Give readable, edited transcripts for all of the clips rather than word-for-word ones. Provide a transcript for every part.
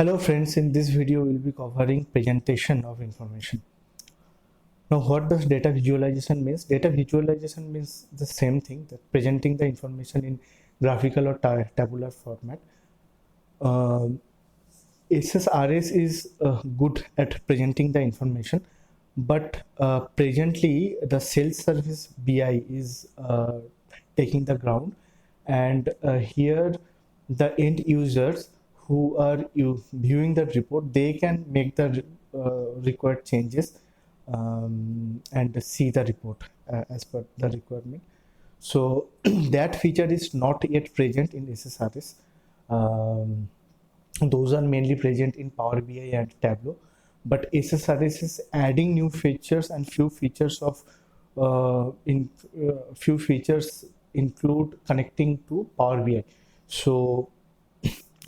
Hello friends, in this video we will be covering presentation of information. Now what does data visualization means? Data visualization means the same thing, that presenting the information in graphical or tabular format. SSRS is good at presenting the information, but presently the self-service BI is taking the ground, and here the end users who are viewing the report, they can make the required changes and see the report as per the requirement. So that feature is not yet present in SSRS. Those are mainly present in Power BI and Tableau, but SSRS is adding new features, and few features include connecting to Power BI. So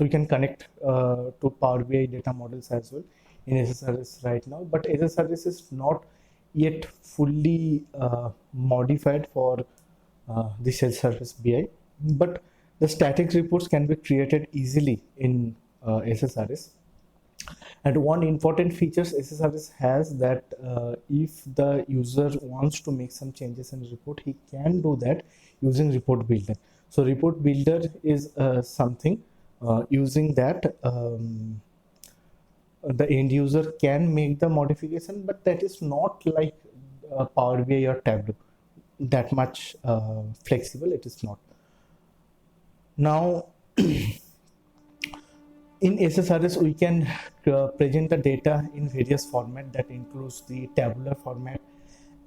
we can connect to Power BI data models as well in SSRS right now, but SSRS is not yet fully modified for the self-service BI, but the static reports can be created easily in SSRS. And one important features SSRS has, that if the user wants to make some changes in the report, he can do that using report builder. So report builder is something using that the end user can make the modification, but that is not like Power BI or Tableau, that much flexible it is not. Now in SSRS we can present the data in various format, that includes the tabular format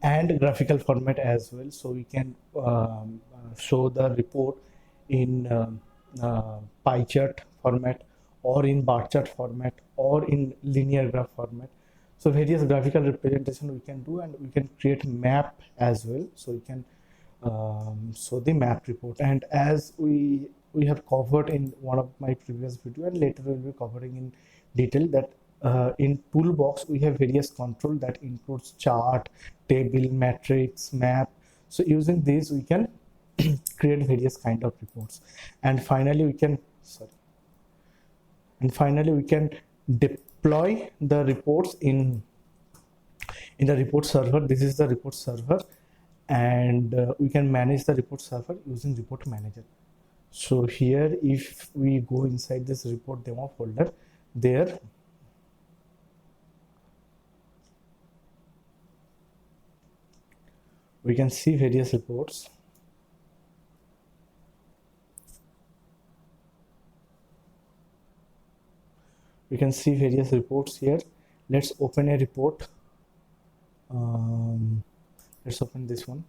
and graphical format as well. So we can show the report in pie chart format, or in bar chart format, or in linear graph format. So various graphical representation we can do, and we can create map as well. So we can show the map report, and as we have covered in one of my previous video, and later we'll be covering in detail, that in toolbox we have various control that includes chart, table, matrix, map. So using these we can create various kind of reports, and finally we can deploy the reports in the report server. This is the report server, and we can manage the report server using report manager. So here, if we go inside this report demo folder, there we can see various reports. We can see various reports here. Let's open a report. Let's open this one.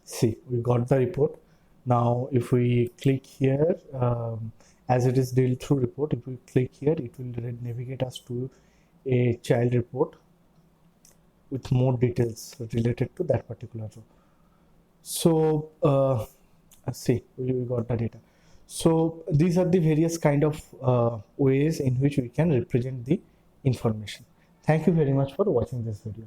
See, we got the report. Now if we click here, as it is deal through report, if we click here, it will navigate us to a child report with more details related to that particular row. So see, we got the data. So these are the various kind of ways in which we can represent the information. Thank you very much for watching this video.